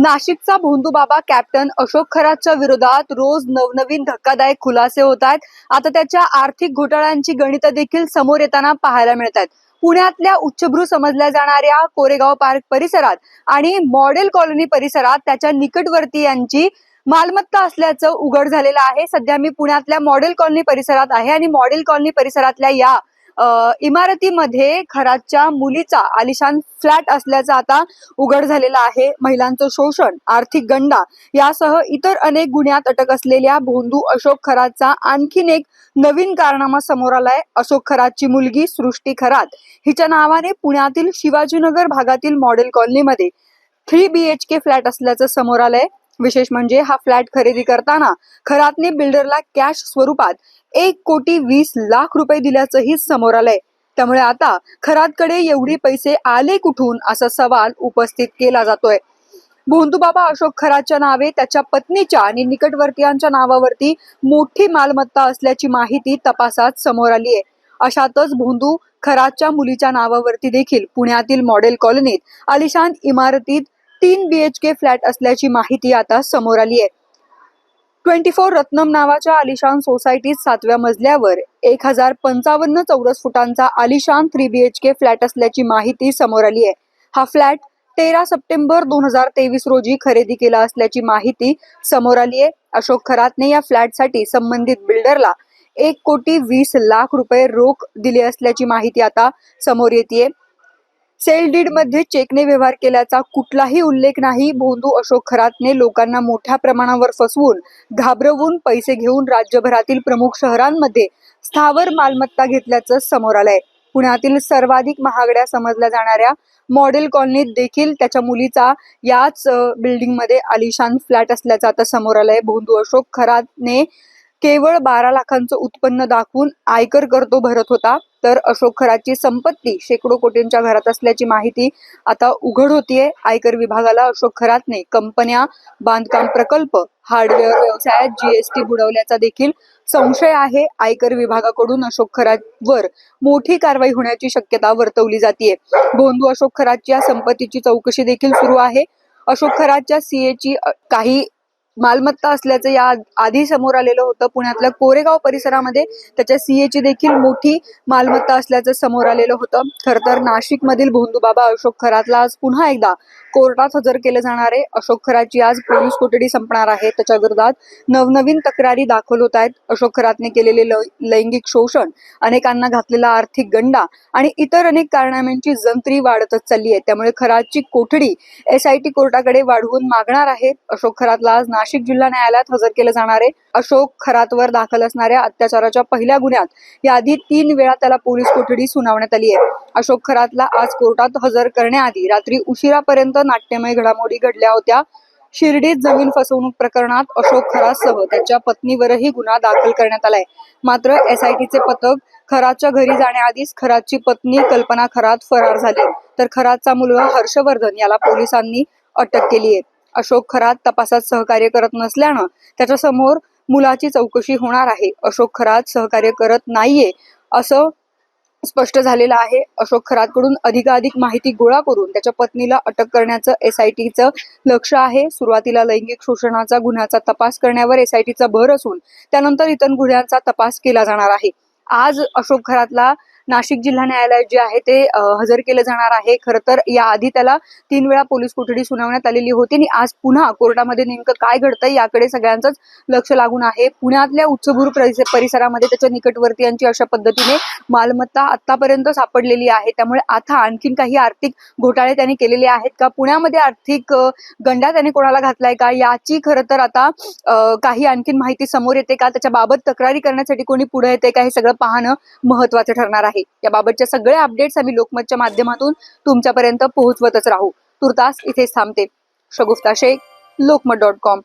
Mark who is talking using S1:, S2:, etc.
S1: नाशिकचा भोंदूबाबा कॅप्टन अशोक खरातच्या विरोधात रोज नवनवीन धक्कादायक खुलासे होत आहेत। आता त्याच्या आर्थिक घोटाळ्यांची गणित देखील समोर येताना पाहायला मिळतात। पुण्यातल्या उच्चभ्रू समजल्या जाणाऱ्या कोरेगाव पार्क परिसरात आणि मॉडेल कॉलनी परिसरात त्याच्या निकटवर्तीयांची मालमत्ता असल्याचं उघड झालेलं आहे। सध्या मी पुण्यातल्या मॉडेल कॉलनी परिसरात आहे आणि मॉडेल कॉलनी परिसरातल्या या इमारतीमध्ये खरातच्या मुलीचा आलिशान फ्लॅट असल्याचं आता उघड झालेलं आहे। महिलांचं शोषण, आर्थिक गंडा यासह इतर अनेक गुन्ह्यात अटक असलेल्या भोंदू अशोक खरातचा आणखीन एक नवीन कारनामा समोर आलाय। अशोक खरातची मुलगी सृष्टी खरात हिच्या नावाने पुण्यातील शिवाजीनगर भागातील मॉडेल कॉलनीमध्ये 3 BHK फ्लॅट असल्याचं समोर आलंय। विशेष म्हणजे हा फ्लॅट खरेदी करताना खरातने बिल्डरला कॅश स्वरूपात 1,20,00,000 रुपये दिल्याचंही समोर आलंय। त्यामुळे आता खरातकडे एवढे पैसे आले कुठून असा सवाल उपस्थित केला जातोय। भोंदूबाबा अशोक खरातच्या नावे त्याच्या पत्नीच्या आणि निकटवर्तीयांच्या नावावरती मोठी मालमत्ता असल्याची माहिती तपासात समोर आली आहे। अशातच भोंदू खरातच्या मुलीच्या नावावरती देखील पुण्यातील मॉडेल कॉलनीत आलिशान इमारतीत 3 BHK फ्लॅट असल्याची माहिती आता समोर आली आहे। 24 रत्नम नावाच्या आलिशान सोसायटीत 7व्या मजल्यावर 1055 चौरस फुटांचा आलिशान 3 BHK फ्लॅट असल्याची माहिती समोर आली आहे। हा फ्लॅट 13 सप्टेंबर 2023 रोजी खरेदी केला असल्याची माहिती समोर आली आहे। अशोक खरातने या फ्लॅटसाठी संबंधित बिल्डरला 1,20,00,000 रुपये रोख दिले असल्याची माहिती आता समोर येते। सेल डीड मध्ये चेकने व्यवहार केल्याचा कुठलाही उल्लेख नाही। भोंदू अशोक खरातने लोकांना मोठ्या प्रमाणावर फसवून, घाबरवून पैसे घेऊन राज्यभरातील प्रमुख शहरांमध्ये स्थावर मालमत्ता घेतल्याचं समोर आलंय। पुण्यातील सर्वाधिक महागड्या समजल्या जाणाऱ्या मॉडेल कॉलनीत देखील त्याच्या मुलीचा याच बिल्डिंगमध्ये आलिशान फ्लॅट असल्याचं आता समोर आलंय। भोंदू अशोक खरातने केवळ 12 लाखांचं उत्पन्न दाखवून आयकर कर तो भरत होता, तर अशोक खरातची संपत्ती शेकडो कोटींच्या घरात असल्याची माहिती आता उघड होतीये। आयकर विभागाला अशोक खरातने कंपन्या, बांधकाम प्रकल्प, हार्डवेअर व्यवसायात GST बुडवल्याचा देखील संशय आहे। आयकर विभागाकडून अशोक खरातवर मोठी कारवाई होण्याची शक्यता वर्तवली जाते। भोंदू अशोक खरातच्या संपत्तीची चौकशी देखील सुरू आहे। अशोक खरातच्या CA ची काही मालमत्ता असल्याचं या आधी समोर आलेलं होतं। पुण्यातल्या कोरेगाव परिसरामध्ये त्याच्या CA ची देखील मोठी मालमत्ता असल्याचं समोर आलेलं होतं। खरं तर नाशिक मधील भोंदूबाबा अशोक खरातला आज पुन्हा एकदा कोर्टात हजर केले जाणार आहे। अशोक खरातची आज पोलीस कोठडी संपणार आहे। त्याच्या विरोधात नवनवीन तक्रारी दाखल होत आहेत। अशोक खरातने केलेले लैंगिक शोषण, अनेकांना घातलेला आर्थिक गंडा आणि इतर अनेक कारणांची जंत्री वाढतच चालली आहे। त्यामुळे खरातची कोठडी SIT कोर्टाकडे वाढवून मागणार आहे। अशोक खरातला आज नाशिक जिल्हा न्यायालयात हजर केले जाणार आहे। अशोक खरातवर दाखल असणाऱ्या अत्याचाराच्या पहिल्या गुन्ह्यात याआधी 3 वेळा त्याला पोलीस कोठडी सुनावण्यात आली आहे। अशोक खरातला आज कोर्टात हजर करण्याआधी रात्री उशिरापर्यंत नाट्यमय घडामोडी घडल्या होत्या। शिर्डीत जमीन फसवणूक प्रकरणात अशोक खरातसह त्याच्या पत्नीवरही गुन्हा दाखल करण्यात आलाय। मात्र SITचे पथक खरातच्या घरी जाण्याआधीच खरातची पत्नी कल्पना खरात फरार झाली, तर खरातचा मुलगा हर्षवर्धन याला पोलिसांनी अटक केली आहे। अशोक खरात तपासात सहकार्य करत नसल्यानं त्याच्या समोर मुलाची चौकशी होणार आहे। अशोक खरात सहकार्य करत नाहीये असं स्पष्ट झालेलं आहे। अशोक खरातकडून अधिकाधिक माहिती गोळा करून त्याच्या पत्नीला अटक करण्याचं SITचं लक्ष आहे। सुरुवातीला लैंगिक शोषणाचा गुन्ह्याचा तपास करण्यावर SITचा भर असून त्यानंतर इतर गुन्ह्यांचा तपास केला जाणार आहे। आज अशोक खरातला नाशिक जिल्हा न्यायालयात जे आहे ते हजर केले जाणार आहे। खरं तर याआधी त्याला 3 वेळा पोलीस कोठडी सुनावण्यात आलेली होती आणि आज पुन्हा कोर्टामध्ये नेमकं काय घडतंय याकडे सगळ्यांचंच लक्ष लागून आहे। पुण्यातल्या उच्चभ्रू परिसरामध्ये त्याच्या निकटवर्तीयांची अशा पद्धतीने मालमत्ता आतापर्यंत सापडलेली आहे। त्यामुळे आता आणखीन काही आर्थिक घोटाळे त्यांनी केलेले आहेत का, पुण्यामध्ये आर्थिक गंडा त्याने कोणाला घातलाय का, याची खरं तर आता काही आणखीन माहिती समोर येते का, त्याच्याबाबत तक्रारी करण्यासाठी कोणी पुढे येते का, हे सगळं पाहणं महत्वाचं ठरणार आहे। याबाबतच्या सगळ्या अपडेट्स आम्ही लोकमतच्या माध्यमातून तुमच्यापर्यंत पोहोचवतच राहू। तुर्तास इथेच थांबते। शगुफ्ता शेख, लोकमत.com।